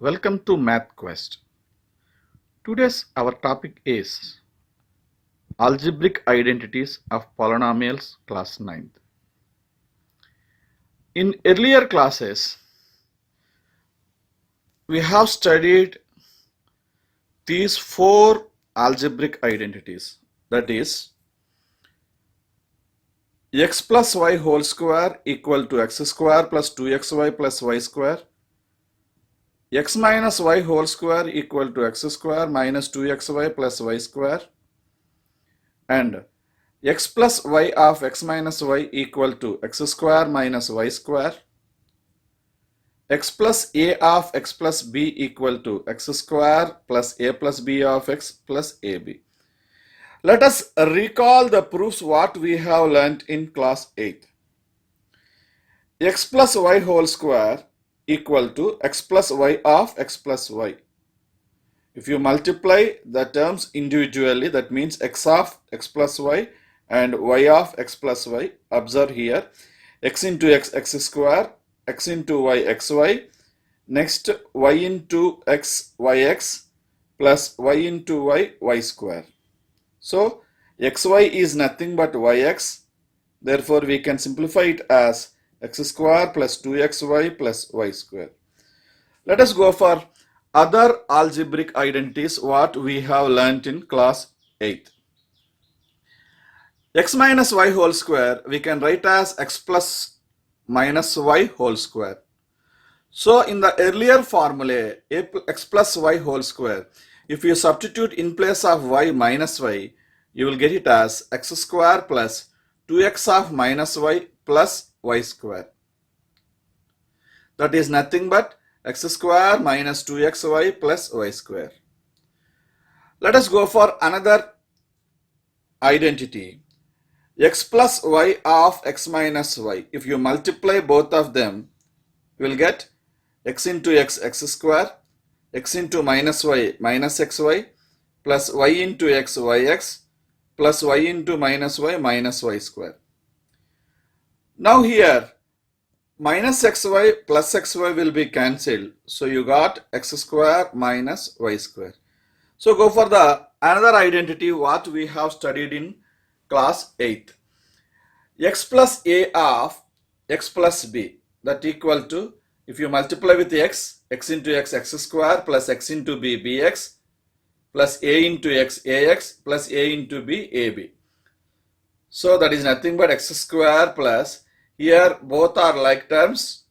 Welcome to Math Quest. Today's our topic is algebraic identities of polynomials class 9th. In earlier classes, we have studied these four algebraic identities, that is x plus y whole square equal to x square plus 2xy plus y square, x minus y whole square equal to x square minus 2xy plus y square, and x plus y of x minus y equal to x square minus y square, x plus a of x plus b equal to x square plus a plus b of x plus ab. Let us recall the proofs what we have learnt in class 8. X plus y whole square equal to x plus y of x plus y. If you multiply the terms individually, that means x of x plus y and y of x plus y. Observe here, x into x, x square, x into y, xy. Next, y into x, yx plus y into y, y square. So, xy is nothing but yx. Therefore, we can simplify it as x square plus 2xy plus y square. Let us go for other algebraic identities what we have learnt in class 8. X minus y whole square we can write as x plus minus y whole square. So in the earlier formula x plus y whole square, if you substitute in place of y minus y, you will get it as x square plus 2x of minus y plus y square. That is nothing but x square minus 2xy plus y square. Let us go for another identity. X plus y of x minus y. If you multiply both of them, you will get x into x, x square, x into minus y, minus xy, plus y into x, yx, plus y into minus y square. Now here, minus xy plus xy will be cancelled. So you got x square minus y square. So go for the another identity what we have studied in class 8. X plus a of x plus b, that equal to, if you multiply with x, x into x, x square plus x into b, bx, plus a into x, ax, plus a into b, ab. So that is nothing but x square plus, here both are like terms,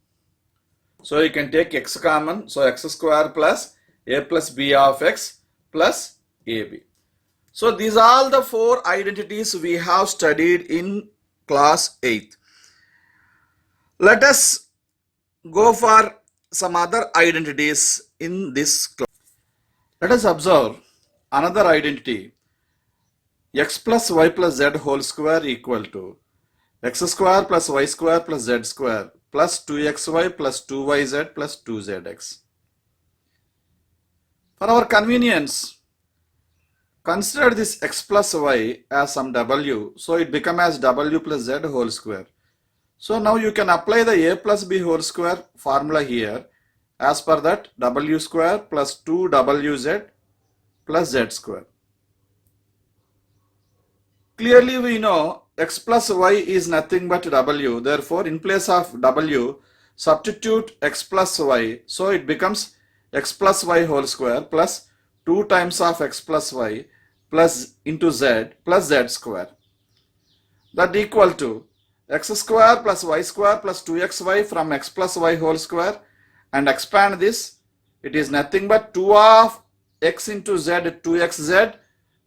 so you can take x common, so x square plus a plus b of x plus ab. So these are all the four identities we have studied in class 8. Let us go for some other identities in this class. Let us observe another identity, x plus y plus z whole square equal to x square plus y square plus z square plus 2xy plus 2yz plus 2zx. For our convenience, consider this x plus y as some w, so it becomes as w plus z whole square. So now you can apply the a plus b whole square formula here. As per that, w square plus 2wz plus z square. Clearly we know x plus y is nothing but w. Therefore, in place of w, substitute x plus y. So it becomes x plus y whole square plus 2 times of x plus y plus into z plus z square. That equal to x square plus y square plus 2xy from x plus y whole square, and expand this. It is nothing but 2 of x into z 2xz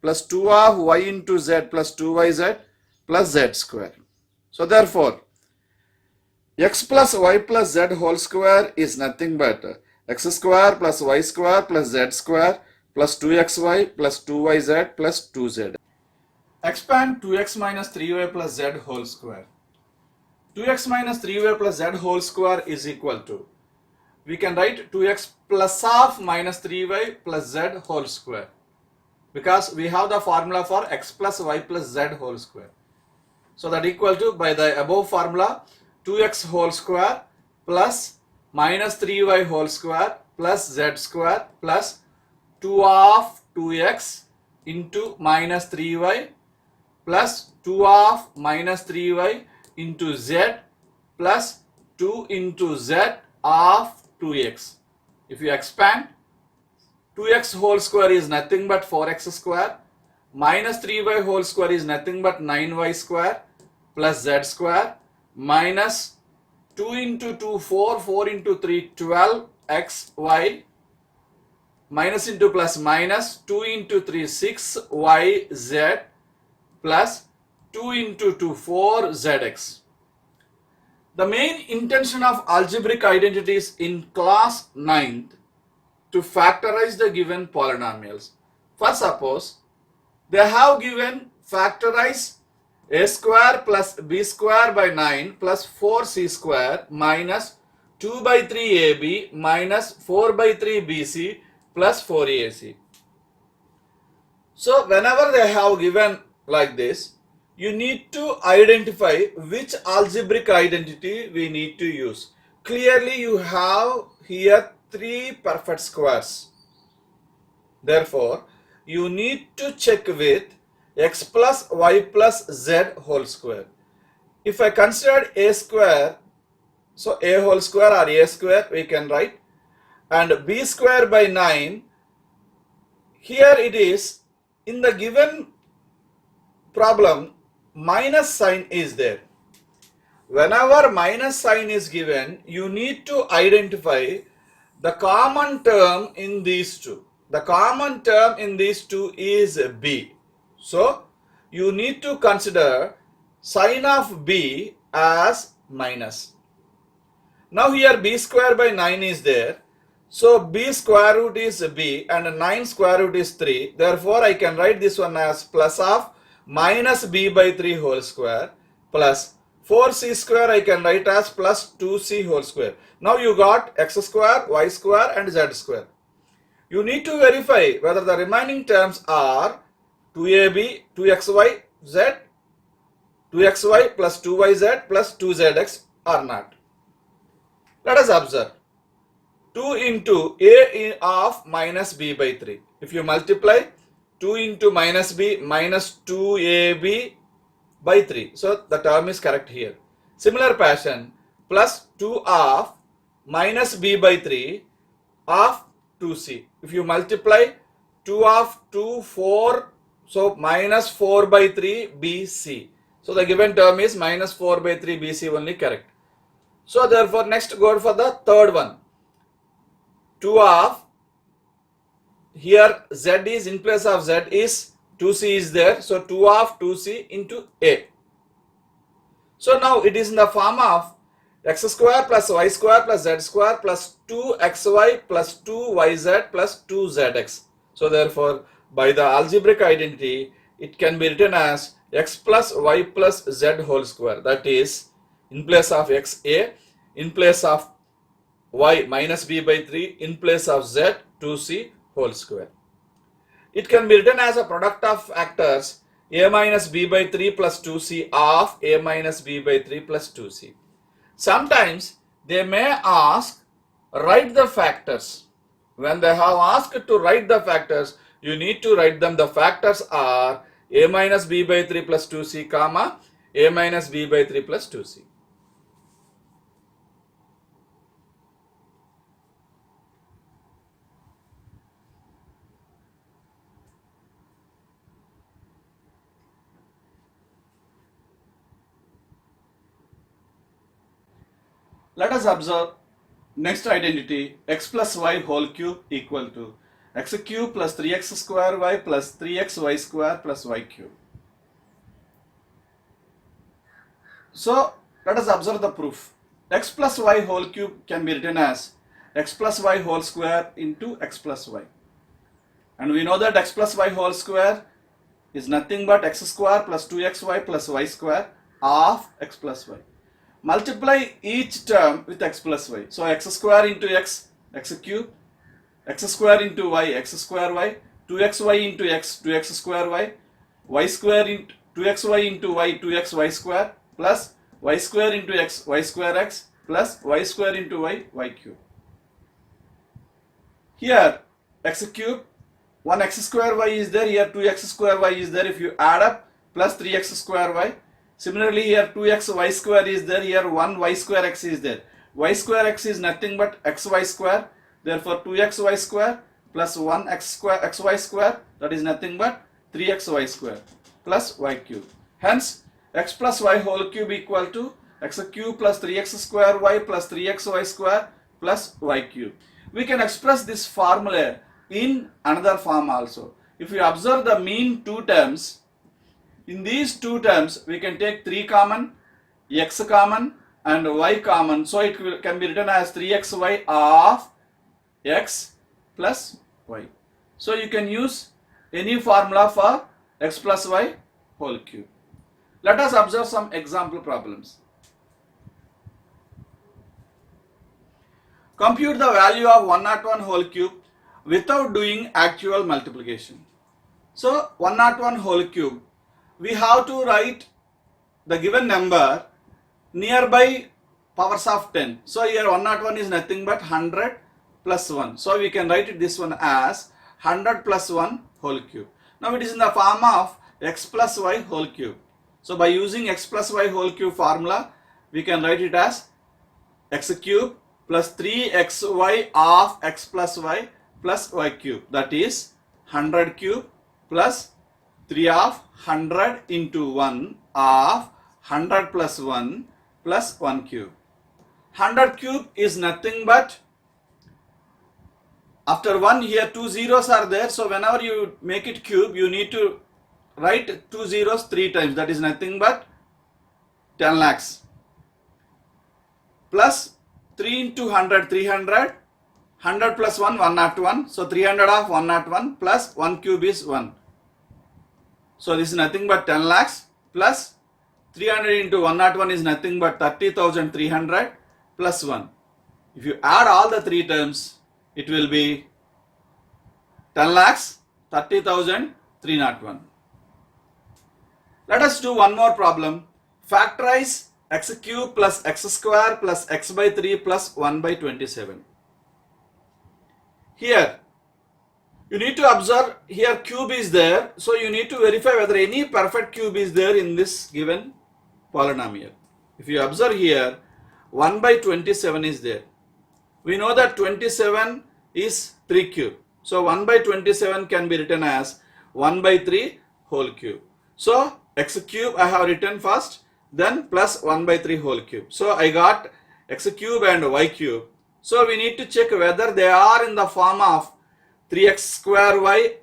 plus 2 of y into z plus 2yz plus z square. So therefore, x plus y plus z whole square is nothing but x square plus y square plus z square plus 2xy plus 2yz plus 2z. Expand 2x minus 3y plus z whole square. 2x minus 3y plus z whole square is equal to, we can write 2x plus of minus 3y plus z whole square, because we have the formula for x plus y plus z whole square. So that equal to, by the above formula, 2x whole square plus minus 3y whole square plus z square plus 2 of 2x into minus 3y plus 2 of minus 3y into z plus 2 into z of 2x. If you expand, 2x whole square is nothing but 4x square, minus 3y whole square is nothing but 9y square plus z square minus 2 into 2 4, 4 into 3 12xy minus into plus minus 2 into 3 6yz plus 2 into 2 4zx. The main intention of algebraic identities in class 9th to factorize the given polynomials. For suppose they have given factorize a square plus b square by 9 plus 4c square minus 2 by 3ab minus 4 by 3bc plus 4ac. So whenever they have given like this, you need to identify which algebraic identity we need to use. Clearly you have here 3 perfect squares. Therefore, you need to check with x plus y plus z whole square. If I consider a square, so a whole square or a square we can write, and b square by 9, here it is in the given problem minus sign is there. Whenever minus sign is given, you need to identify the common term in these two. The common term in these two is b. So you need to consider sign of b as minus. Now here b square by 9 is there. So b square root is b and 9 square root is 3. Therefore I can write this one as plus of minus b by 3 whole square plus 4c square I can write as plus 2c whole square. Now you got x square, y square and z square. You need to verify whether the remaining terms are 2ab, 2xy, z, 2xy plus 2yz plus 2zx or not. Let us observe. 2 into a of minus b by 3. If you multiply 2 into minus b minus 2ab by 3. So the term is correct here. Similar fashion, plus 2 of minus b by 3 of 2c. If you multiply 2 of 2, 4, so minus 4 by 3 bc. So the given term is minus 4 by 3 bc only correct. So therefore next go for the third one. 2 of, here z is in place of z is 2c is there. So 2 of 2c into a. So now it is in the form of x square plus y square plus z square plus 2xy plus 2yz plus 2zx. So therefore by the algebraic identity it can be written as x plus y plus z whole square. That is in place of x a, in place of y minus b by 3, in place of z 2c whole square. It can be written as a product of factors a minus b by 3 plus 2c of a minus b by 3 plus 2c. Sometimes they may ask write the factors. When they have asked to write the factors, you need to write them. The factors are a minus b by 3 plus 2c comma a minus b by 3 plus 2c. Let us observe next identity x plus y whole cube equal to x cube plus 3x square y plus 3xy square plus y cube. So let us observe the proof. X plus y whole cube can be written as x plus y whole square into x plus y. And we know that x plus y whole square is nothing but x square plus 2xy plus y square of x plus y. Multiply each term with x plus y. So x square into x, x cube, x square into y, x square y, 2xy into x, 2x square y square into 2xy into y, 2xy square plus y square into x, y square x plus y square into y, y cube. Here x cube, 1x square y is there, here 2x square y is there. If you add up, plus 3x square y. Similarly, here 2x y square is there, here 1 y square x is there. Y square x is nothing but xy square. Therefore, 2xy square plus 1x square xy square, that is nothing but 3xy square plus y cube. Hence, x plus y whole cube equal to x cube plus 3x square y plus 3xy square plus y cube. We can express this formula in another form also. If you observe the mean two terms, in these two terms we can take 3 common, x common and y common. So it can be written as 3xy of x plus y. So you can use any formula for x plus y whole cube. Let us observe some example problems. Compute the value of 101 whole cube without doing actual multiplication. So 101 whole cube, we have to write the given number nearby powers of 10. So here 101 is nothing but 100 plus 1. So we can write it this one as 100 plus 1 whole cube. Now it is in the form of x plus y whole cube. So by using x plus y whole cube formula, we can write it as x cube plus 3xy of x plus y cube. That is 100 cube plus 3 of 100 into 1 of 100 plus 1 plus 1 cube. 100 cube is nothing but, after 1 here 2 zeros are there, so whenever you make it cube you need to write 2 zeros 3 times, that is nothing but 10 lakhs plus 3 into 100 300, 100 plus 1 101, so 300 of 101 plus 1 cube is 1. So this is nothing but 10 lakhs plus 300 into 101 is nothing but 30,300 plus 1. If you add all the 3 terms, it will be 10 lakhs 30,301. Let us do one more problem. Factorize x cube plus x square plus x by 3 plus 1 by 27. Here you need to observe, here cube is there, so you need to verify whether any perfect cube is there in this given polynomial. If you observe here, 1 by 27 is there. We know that 27 is 3 cube. So 1 by 27 can be written as 1 by 3 whole cube. So x cube I have written first, then plus 1 by 3 whole cube. So I got x cube and y cube. So we need to check whether they are in the form of 3x square y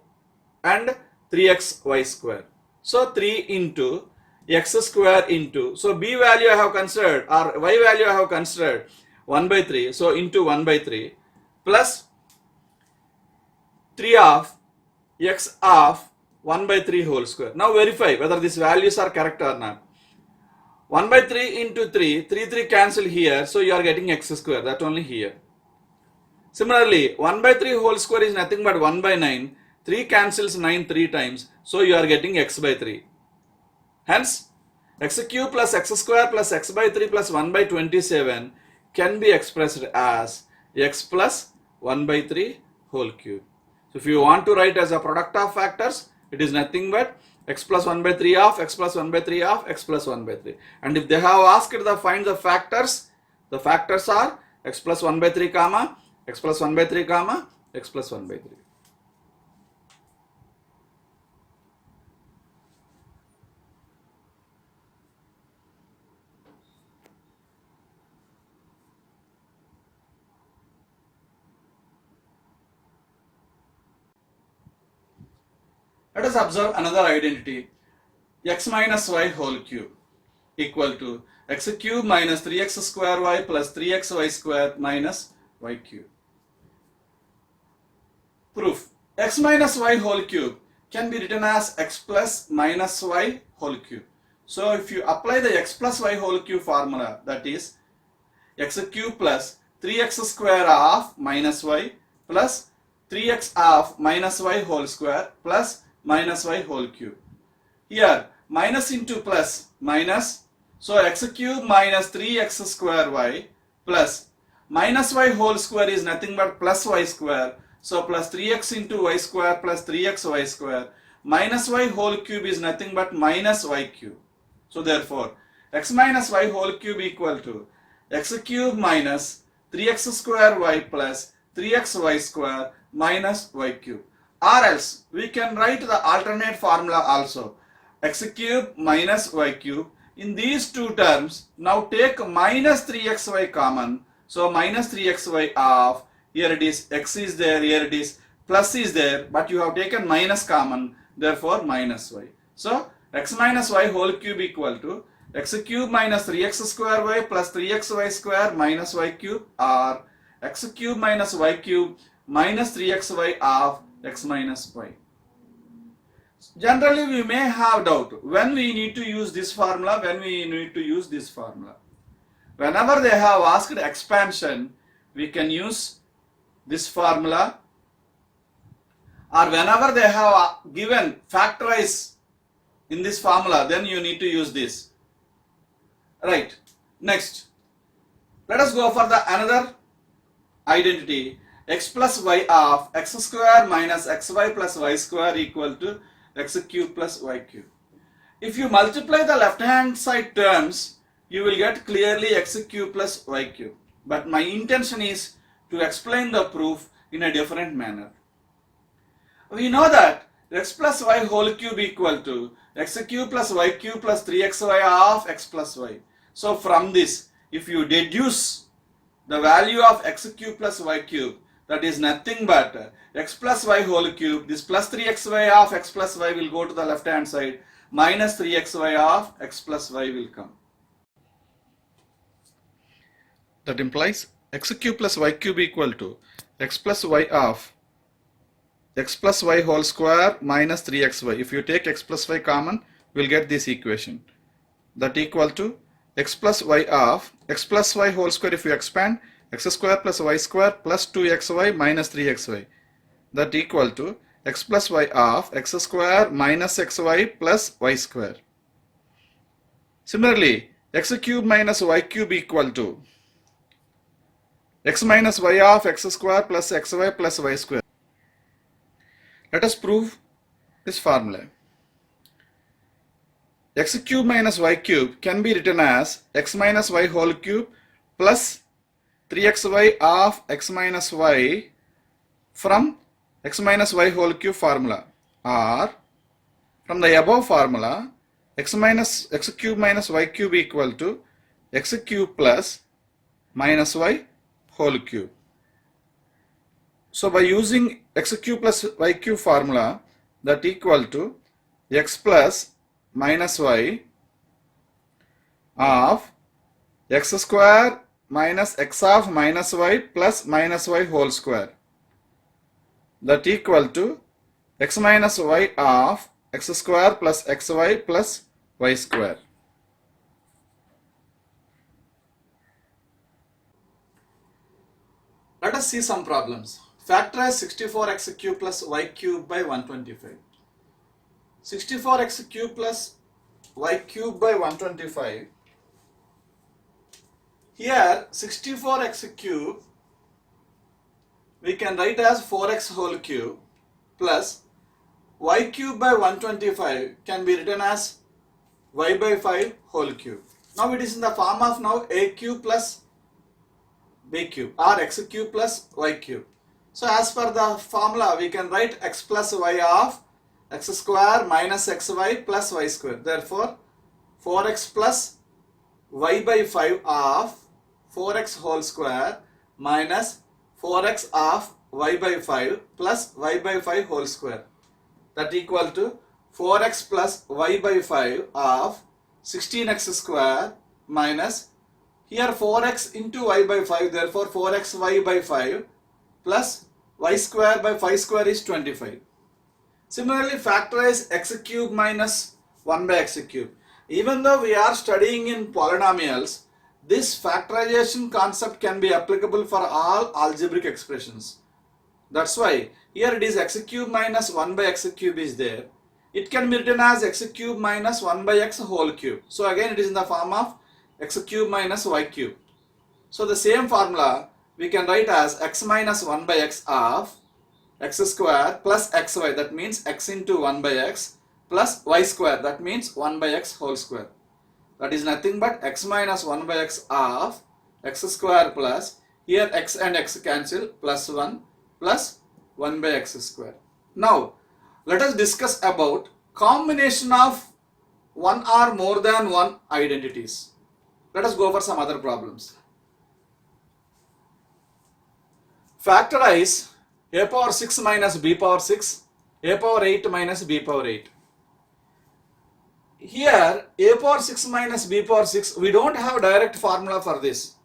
and 3x y square. So 3 into x square into, so b value I have considered or y value I have considered 1 by 3. So into 1 by 3 plus 3 of x of 1 by 3 whole square. Now verify whether these values are correct or not. 1 by 3 into 3, 3 cancel here, so you are getting x square, that only here. Similarly, 1 by 3 whole square is nothing but 1 by 9, 3 cancels 9 3 times, so you are getting x by 3. Hence, x cube plus x square plus x by 3 plus 1 by 27 can be expressed as x plus 1 by 3 whole cube. So if you want to write as a product of factors, it is nothing but x plus 1 by 3 of x plus 1 by 3 of x plus 1 by 3. And if they have asked to find the factors are x plus 1 by 3 comma, x plus 1 by 3 comma, x plus 1 by 3. Let us observe another identity, x minus y whole cube equal to x cube minus 3x square y plus 3xy square minus y cube. Proof. X minus y whole cube can be written as x plus minus y whole cube. So if you apply the x plus y whole cube formula, that is x cube plus 3x square of minus y plus 3x of minus y whole square plus minus y whole cube. Here minus into plus minus, so x cube minus 3x square y plus minus y whole square is nothing but plus y square, So plus 3x into y square plus 3xy square minus y whole cube is nothing but minus y cube. So therefore x minus y whole cube equal to x cube minus 3x square y plus 3xy square minus y cube. Or else we can write the alternate formula also, x cube minus y cube. In these two terms, now take minus 3xy common. So minus 3xy of, here it is, x is there, here it is, plus is there, but you have taken minus common, therefore minus y. So x minus y whole cube equal to x cube minus 3x square y plus 3xy square minus y cube, or x cube minus y cube minus 3xy of x minus y. Generally we may have doubt when we need to use this formula, when we need to use this formula. Whenever they have asked expansion, we can use this formula, or whenever they have given factorize in this formula, then you need to use this. Right. Next, let us go for the another identity, x plus y of x square minus xy plus y square equal to x cube plus y cube. If you multiply the left hand side terms, you will get clearly x cube plus y cube. But my intention is to explain the proof in a different manner. We know that x plus y whole cube equal to x cube plus y cube plus 3xy of x plus y. So from this, if you deduce the value of x cube plus y cube, that is nothing but x plus y whole cube, this plus 3xy of x plus y will go to the left hand side, minus 3xy of x plus y will come. That implies x cube plus y cube equal to x plus y of x plus y whole square minus 3xy. If you take x plus y common, we will get this equation. That equal to x plus y of x plus y whole square, if you expand, x square plus y square plus 2xy minus 3xy. That equal to x plus y of x square minus xy plus y square. Similarly, x cube minus y cube equal to x minus y of x square plus xy plus y square. Let us prove this formula. X cube minus y cube can be written as x minus y whole cube plus 3xy of x minus y from x minus y whole cube formula, or from the above formula x cube minus y cube equal to x cube plus minus y whole cube. So by using x cube plus y cube formula, that equal to x plus minus y of x square minus x of minus y plus minus y whole square. That equal to x minus y of x square plus xy plus y square. Let us see some problems. Factorize 64x cube plus y cube by 125. 64x cube plus y cube by 125. Here 64x cube we can write as 4x whole cube plus y cube by 125 can be written as y by 5 whole cube. Now it is in the form of now a cube plus b cube or x cube plus y cube. So as per the formula we can write x plus y of x square minus xy plus y square. Therefore 4x plus y by 5 of 4x whole square minus 4x of y by 5 plus y by 5 whole square. That equal to 4x plus y by 5 of 16x square minus, here 4x into y by 5, therefore 4x y by 5 plus y square by 5 square is 25. Similarly, factorize x cube minus 1 by x cube. Even though we are studying in polynomials, this factorization concept can be applicable for all algebraic expressions. That's why here it is x cube minus 1 by x cube is there. It can be written as x cube minus 1 by x whole cube. So again it is in the form of x cube minus y cube. So the same formula we can write as x minus 1 by x of x square plus xy, that means x into 1 by x, plus y square, that means 1 by x whole square. That is nothing but x minus 1 by x of x square plus, here x and x cancel, plus 1 plus 1 by x square. Now let us discuss about combination of one or more than one identities. Let us go for some other problems. Factorize a power 6 minus b power 6, a power 8 minus b power 8. Here a power 6 minus b power 6, we don't have direct formula for this,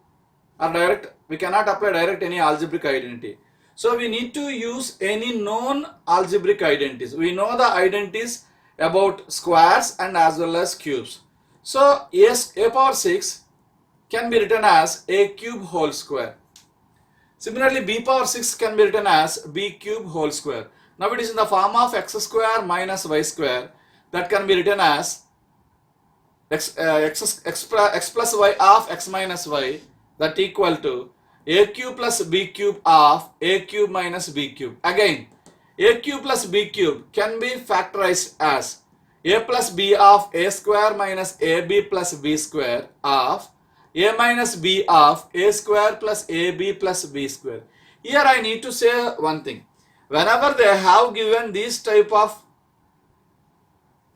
or we cannot apply direct any algebraic identity. So we need to use any known algebraic identities. We know the identities about squares and as well as cubes. So yes, a power 6 can be written as a cube whole square. Similarly, b power 6 can be written as b cube whole square. Now it is in the form of x square minus y square, that can be written as x plus y of x minus y, that equal to a cube plus b cube of a cube minus b cube. Again, a cube plus b cube can be factorized as a plus b of a square minus ab plus b square of a minus b of a square plus ab plus b square. Here I need to say one thing. Whenever they have given these type of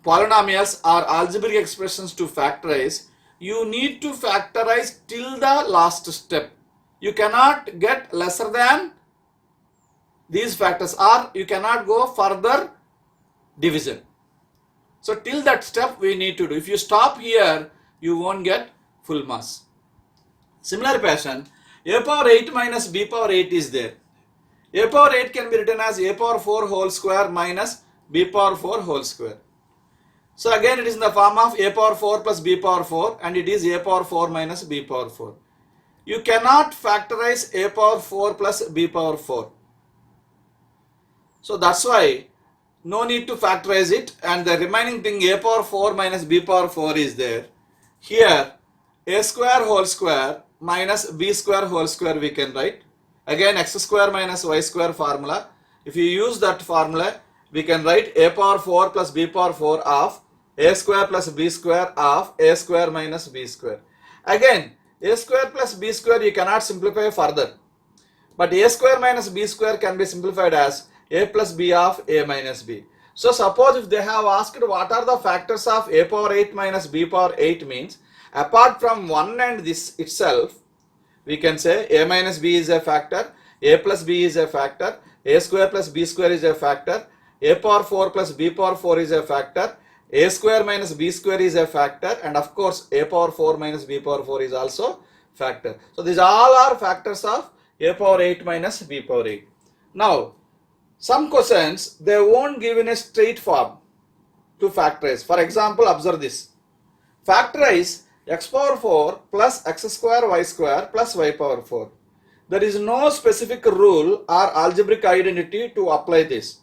polynomials or algebraic expressions to factorize, you need to factorize till the last step. You cannot get lesser than these factors, or you cannot go further division. So till that step we need to do. If you stop here, you won't get full mass. Similar fashion, a power 8 minus b power 8 is there. A power 8 can be written as a power 4 whole square minus b power 4 whole square. So again it is in the form of a power 4 plus b power 4, and it is a power 4 minus b power 4. You cannot factorize a power 4 plus b power 4. So that's why no need to factorize it, and the remaining thing a power 4 minus b power 4 is there. Here a square whole square minus b square whole square we can write. Again x square minus y square formula. If you use that formula, we can write a power 4 plus b power 4 of a square plus b square of a square minus b square. Again a square plus b square you cannot simplify further, but a square minus b square can be simplified as a plus b of a minus b. So suppose if they have asked what are the factors of a power 8 minus b power 8, means apart from 1 and this itself, we can say a minus b is a factor, a plus b is a factor, a square plus b square is a factor, a power 4 plus b power 4 is a factor, a square minus b square is a factor, and of course a power 4 minus b power 4 is also factor. So these all are factors of a power 8 minus b power 8. Now some questions they won't give in a straight form to factorize. For example, observe this. Factorize x power 4 plus x square y square plus y power 4. There is no specific rule or algebraic identity to apply this.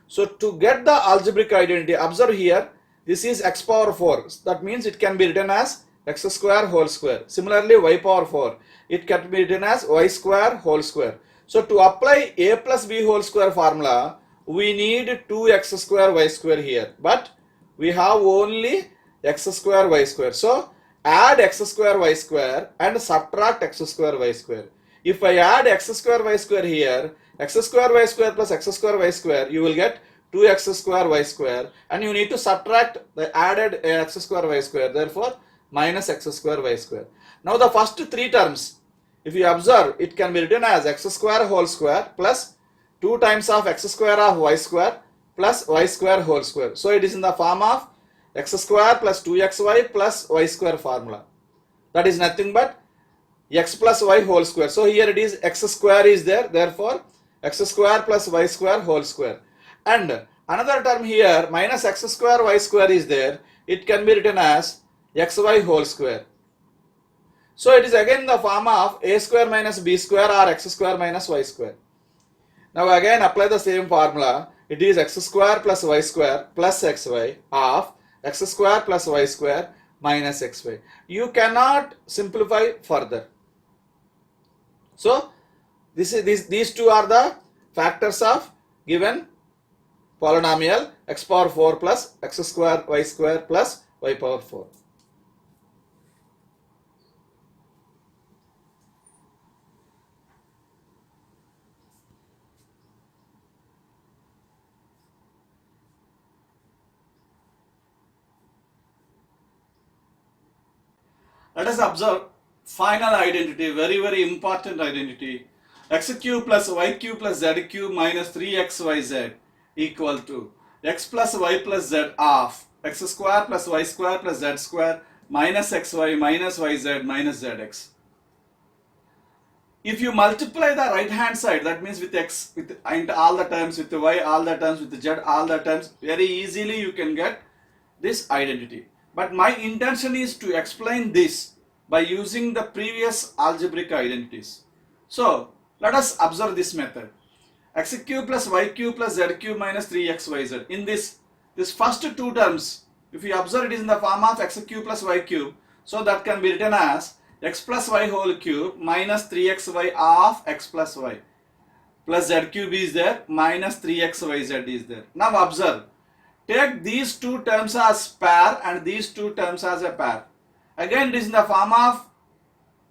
So to get the algebraic identity, observe here, this is x power 4. That means it can be written as x square whole square. Similarly, y power 4. It can be written as y square whole square. So to apply a plus b whole square formula, we need 2x square y square here. But we have only x square y square. So add x square y square and subtract x square y square. If I add x square y square here, x square y square plus x square y square, you will get 2x square y square, and you need to subtract the added x square y square, therefore minus x square y square. Now the first three terms, if you observe, it can be written as x square whole square plus 2 times of x square of y square plus y square whole square. So it is in the form of x square plus 2xy plus y square formula. That is nothing but x plus y whole square. So here it is x square is there, therefore x square plus y square whole square. And another term here, minus x square y square is there. It can be written as xy whole square. So it is again in the form of a square minus b square or x square minus y square. Now again apply the same formula. It is x square plus y square plus xy of x square plus y square minus xy. You cannot simplify further. So these two are the factors of given polynomial x power 4 plus x square y square plus y power 4. Let us observe final identity, very important identity. X cube plus y cube plus z cube minus 3xyz equal to x plus y plus z of x square plus y square plus z square minus xy minus yz minus zx. If you multiply the right hand side, that means with x with and all the terms, with y all the terms, with z all the terms, very easily you can get this identity. But my intention is to explain this by using the previous algebraic identities. So let us observe this method. X cube plus y cube plus z cube minus 3xyz. In this first two terms, if you observe, it is in the form of x cube plus y cube. So that can be written as x plus y whole cube minus 3xy of x plus y plus z cube is there minus 3xyz is there. Now observe. Take these two terms as pair and these two terms as a pair. Again it is in the form of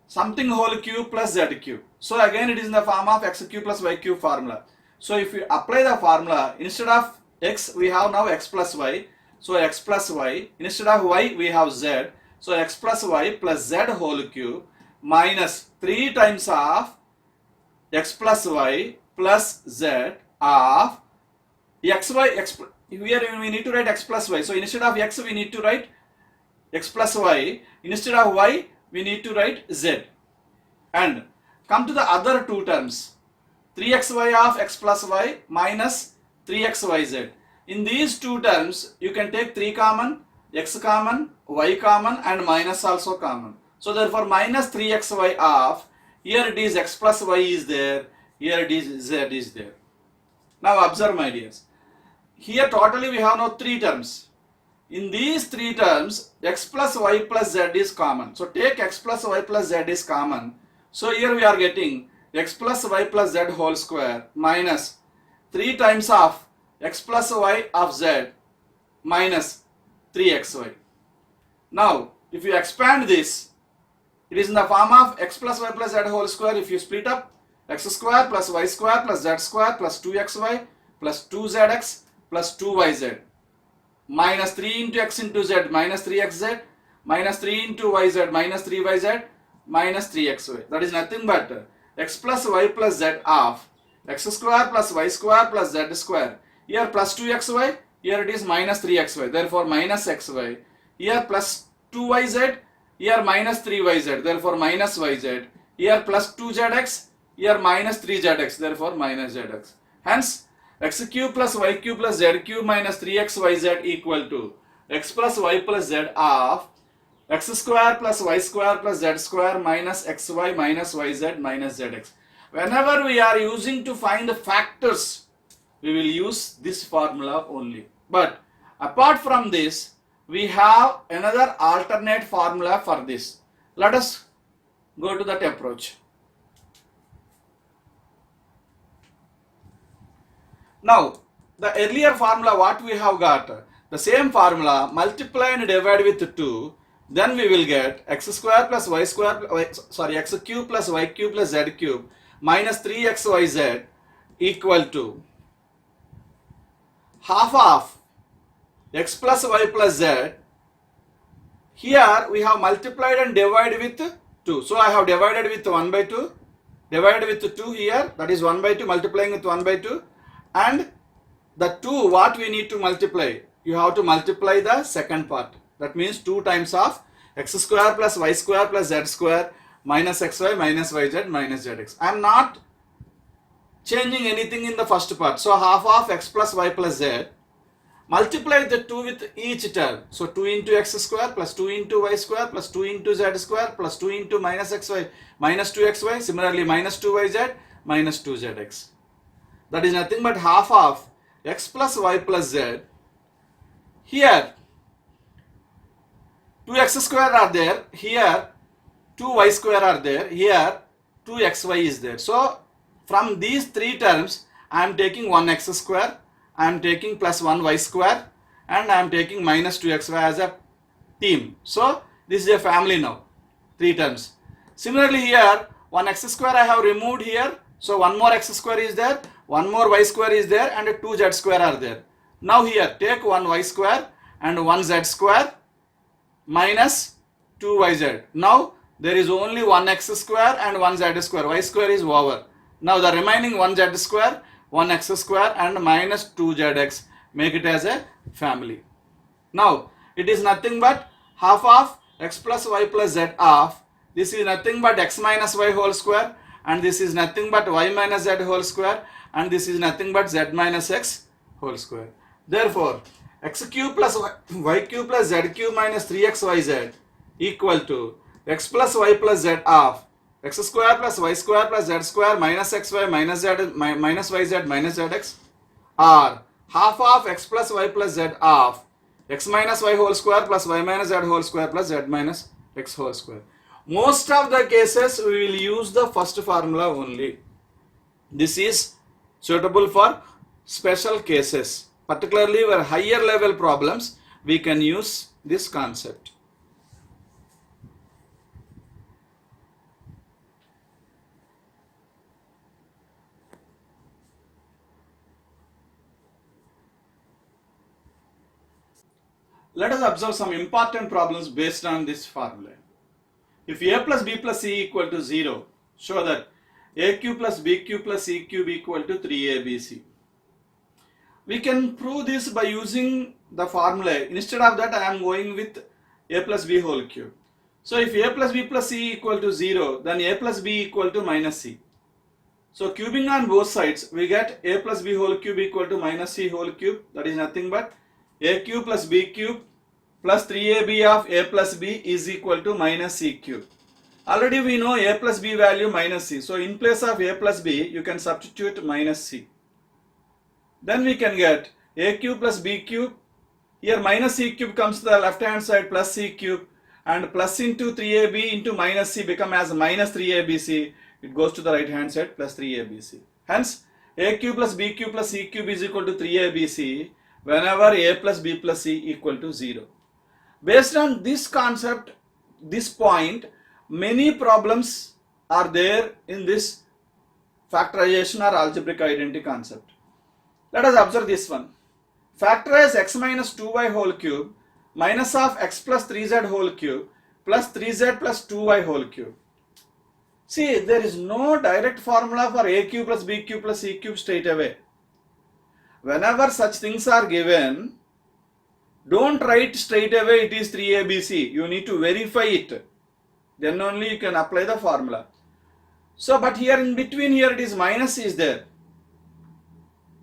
something whole cube plus z cube. So again it is in the form of x cube plus y cube formula. So if you apply the formula, instead of x we have now x plus y. So x plus y, instead of y we have z. So x plus y plus z whole cube minus 3 times of x plus y plus z of xy. Here we need to write x plus y. So instead of x we need to write x plus y. Instead of y we need to write z. And come to the other two terms. 3xy of x plus y minus 3xyz. In these two terms you can take 3 common, x common, y common and minus also common. So therefore minus 3xy of, here it is x plus y is there, here it is z is there. Now observe my dears. Here totally we have now 3 terms. In these 3 terms x plus y plus z is common. So take x plus y plus z is common. So here we are getting x plus y plus z whole square minus 3 times of x plus y of z minus 3xy. Now if you expand this, it is in the form of x plus y plus z whole square. If you split up, x square plus y square plus z square plus 2xy plus 2zx plus 2yz minus 3 into x into z minus 3xz minus 3 into yz minus 3yz minus 3xy. That is nothing but x plus y plus z of x square plus y square plus z square. Here plus 2xy, here it is minus 3xy, therefore minus xy. Here plus 2yz, here minus 3yz, therefore minus yz. Here plus 2zx, here minus 3zx, therefore minus zx. Hence x cube plus y cube plus z cube minus 3xyz equal to x plus y plus z of x square plus y square plus z square minus xy minus yz minus zx. Whenever we are using to find the factors, we will use this formula only. But apart from this, we have another alternate formula for this. Let us go to that approach. Now, the earlier formula what we have got, the same formula multiply and divide with 2, then we will get x square plus y square, x cube plus y cube plus z cube minus 3xyz equal to half of x plus y plus z. Here we have multiplied and divided with 2. So I have divided with 1 by 2, divided with 2 here, that is 1 by 2 multiplying with 1 by 2. And the 2 what we need to multiply, you have to multiply the second part. That means 2 times of x square plus y square plus z square minus xy minus yz minus zx. I am not changing anything in the first part. So half of x plus y plus z, multiply the 2 with each term. So 2 into x square plus 2 into y square plus 2 into z square plus 2 into minus xy minus 2xy, similarly minus 2yz minus 2zx. That is nothing but half of x plus y plus z. Here 2x square are there, here 2y square are there, here 2xy is there. So from these 3 terms I am taking 1x square, I am taking plus 1y square, and I am taking minus 2xy as a team. So this is a family now, 3 terms. Similarly here, 1x square I have removed here, so 1 more x square is there, 1 more y square is there, and 2 z square are there. Now here take 1 y square and 1 z square minus 2yz. Now there is only 1x square and 1z square. Y square is over. Now the remaining 1z square, 1x square and minus 2zx, make it as a family. Now it is nothing but half of x plus y plus z of, this is nothing but x minus y whole square, and this is nothing but y minus z whole square, and this is nothing but z minus x whole square. Therefore x cube plus y cube plus z cube minus 3xyz equal to x plus y plus z of x square plus y square plus z square minus xy minus z minus yz minus zx, or half of x plus y plus z of x minus y whole square plus y minus z whole square plus z minus x whole square. Most of the cases we will use the first formula only. This is suitable for special cases, particularly for higher level problems we can use this concept. Let us observe some important problems based on this formula. If a plus b plus c equal to 0, show that a cube plus b cube plus c cube equal to 3abc. We can prove this by using the formula. Instead of that, I am going with a plus b whole cube. So if a plus b plus c equal to 0, then a plus b equal to minus c. So cubing on both sides, we get a plus b whole cube equal to minus c whole cube. That is nothing but a cube plus b cube plus 3ab of a plus b is equal to minus c cube. Already we know a plus b value minus c. So in place of a plus b, you can substitute minus c. Then we can get a cube plus b cube. Here minus c cube comes to the left hand side plus c cube, and plus into 3ab into minus c become as minus 3abc. It goes to the right hand side plus 3abc. Hence a cube plus b cube plus c cube is equal to 3abc whenever a plus b plus c equal to 0. Based on this concept, this point, many problems are there in this factorization or algebraic identity concept. Let us observe this one. Factorize x minus 2y whole cube minus of x plus 3z whole cube plus 3z plus 2y whole cube. See, there is no direct formula for a cube plus b cube plus c cube straight away. Whenever such things are given, don't write straight away it is 3abc. You need to verify it. Then only you can apply the formula. So, but here in between here it is minus is there.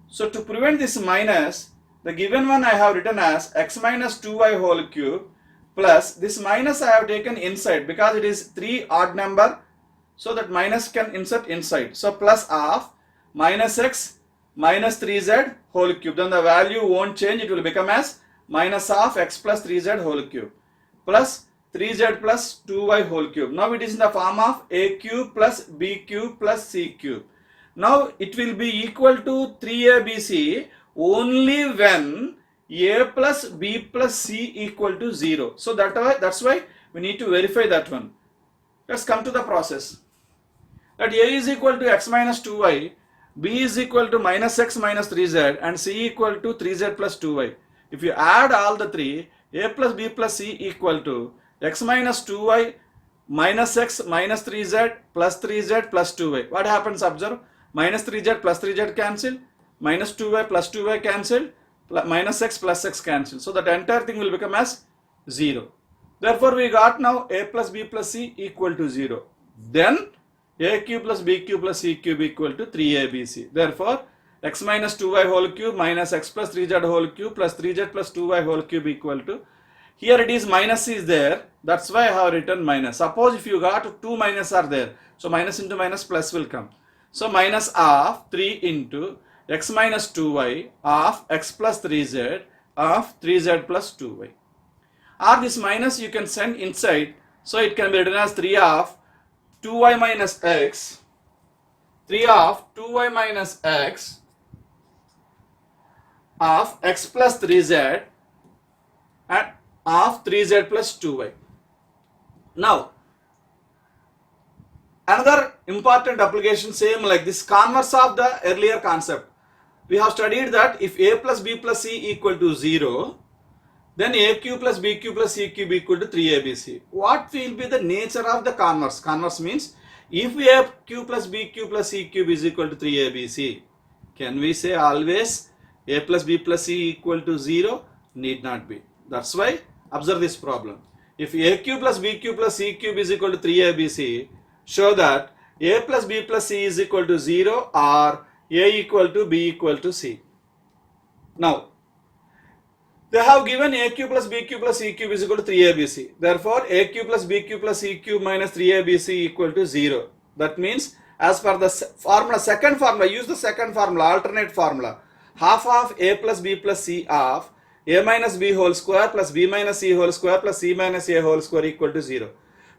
So to prevent this minus, the given one I have written as x minus 2y whole cube plus this minus I have taken inside because it is 3 odd number. So that minus can insert inside. So plus of minus x minus 3z whole cube. Then the value won't change. It will become as minus of x plus 3z whole cube plus 3z plus 2y whole cube. Now it is in the form of a cube plus b cube plus c cube. Now it will be equal to 3abc only when a plus b plus c equal to 0. So that's why we need to verify that one. Let's come to the process. That a is equal to x minus 2y, b is equal to minus x minus 3z, and c equal to 3z plus 2y. If you add all the three, a plus b plus c equal to x minus 2y minus x minus 3z plus 3z plus 2y. What happens? Observe. Minus 3z plus 3z cancel, minus 2y plus 2y cancel, minus x plus x cancel. So that entire thing will become as 0. Therefore we got now a plus b plus c equal to 0. Then a cube plus b cube plus c cube equal to 3abc. Therefore x minus 2y whole cube minus x plus 3z whole cube plus 3z plus 2y whole cube equal to, here it is minus is there, that's why I have written minus. Suppose if you got 2 minus are there, so minus into minus plus will come. So minus of 3 into x minus 2y of x plus 3z of 3z plus 2y. Or this minus you can send inside, so it can be written as 3 of 2y minus x, 3 of 2y minus x of x plus 3z and of 3z plus 2y. Now, another important application, same like this, converse of the earlier concept. We have studied that if a plus b plus c equal to 0, then aq plus bq plus c cube equal to 3abc. What will be the nature of the converse? Converse means if aq plus bq plus c cube is equal to 3abc, can we say always a plus b plus c equal to 0? Need not be. That's why observe this problem. If aq plus bq plus c cube is equal to 3abc, show that a plus b plus c is equal to 0 or a equal to b equal to c. Now, they have given aq plus bq plus c cube is equal to 3abc. Therefore, aq plus bq plus c cube minus 3abc equal to 0. That means, as per the formula, second formula, use the second formula, alternate formula. Half of a plus b plus c of a minus b whole square plus b minus c whole square plus c minus a whole square equal to 0.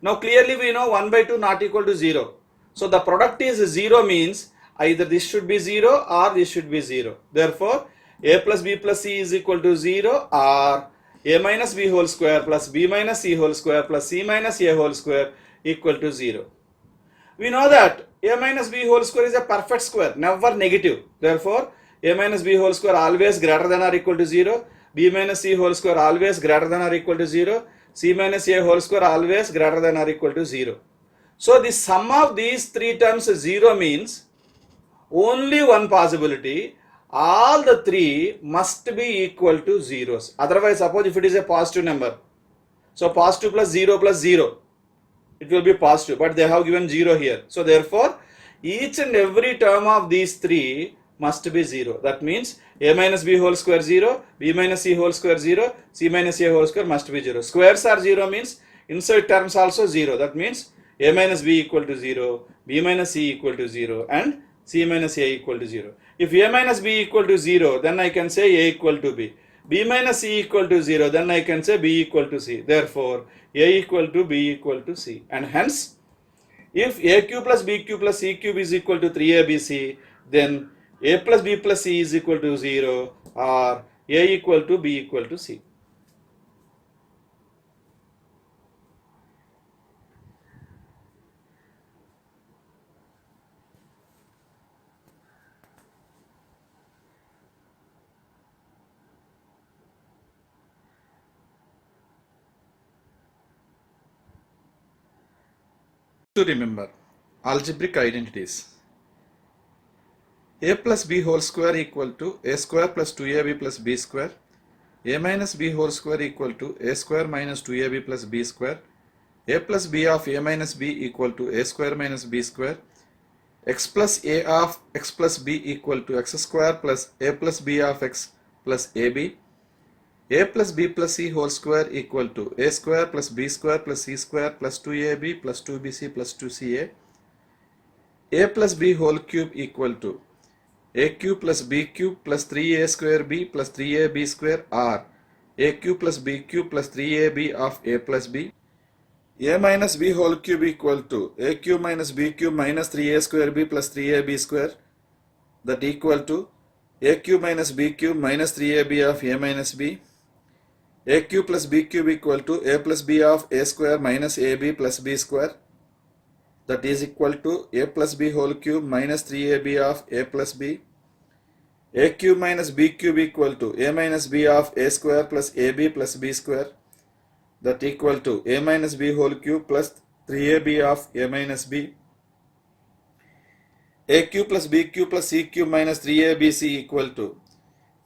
Now, clearly we know 1 by 2 not equal to 0. So, the product is 0 means either this should be 0 or this should be 0. Therefore, a plus b plus c is equal to 0 or a minus b whole square plus b minus c whole square plus c minus a whole square equal to 0. We know that a minus b whole square is a perfect square, never negative. Therefore, a minus b whole square always greater than or equal to 0, b minus c whole square always greater than or equal to 0, c minus a whole square always greater than or equal to 0. So, the sum of these three terms 0 means only one possibility, all the three must be equal to zeros. Otherwise, suppose if it is a positive number, so positive plus 0, it will be positive, but they have given 0 here. So, therefore, each and every term of these three must be 0. That means a minus b whole square 0, b minus c whole square 0, c minus a whole square must be 0. Squares are 0 means inside terms also 0. That means a minus b equal to 0, b minus c equal to 0 and c minus a equal to 0. If a minus b equal to 0, then I can say a equal to b. B minus c equal to 0, then I can say b equal to c. Therefore, a equal to b equal to c. And hence, if aq plus bq plus c cube is equal to 3abc, then a plus b plus c is equal to 0 or a equal to b equal to c. To remember algebraic identities, a plus b whole square equal to a square plus 2ab plus b square, a minus b whole square equal to a square minus 2ab plus b square, a plus b of a minus b equal to a square minus b square, x plus a of x plus b equal to x square plus a plus b of x plus ab, a plus b plus c whole square equal to a square plus b square plus c square plus 2ab plus 2bc plus 2ca, a plus b whole cube equal to a cube plus b cube plus 3a square b plus 3ab square or a cube plus b cube plus 3ab of a plus b, a minus b whole cube equal to a cube minus b cube minus 3a square b plus 3ab square, that equal to a cube minus b cube minus 3ab of a minus b, a cube plus b cube equal to a plus b of a square minus ab plus b square, that is equal to a plus b whole cube minus 3ab of a plus b, a cube minus b cube equal to a minus b of a square plus ab plus b square, that equal to a minus b whole cube plus 3ab of a minus b, a cube plus b cube plus c cube minus 3abc equal to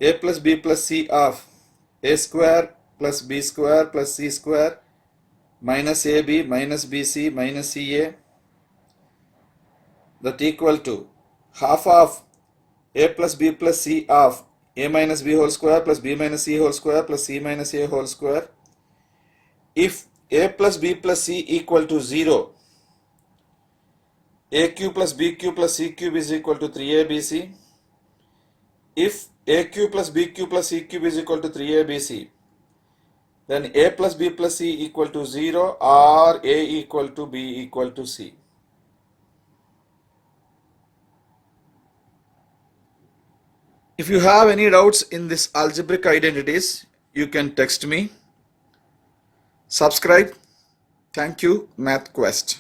a plus b plus c of a square plus b square plus c square minus ab minus bc minus ca, that equal to half of a plus b plus c of a minus b whole square plus b minus c whole square plus c minus a whole square. If a plus b plus c equal to 0, a cube plus b cube plus c cube is equal to 3abc. If a cube plus b cube plus c cube is equal to 3abc, then a plus b plus c equal to 0 or a equal to b equal to c. If you have any doubts in this algebraic identities, you can text me. Subscribe. Thank you, Math Quest.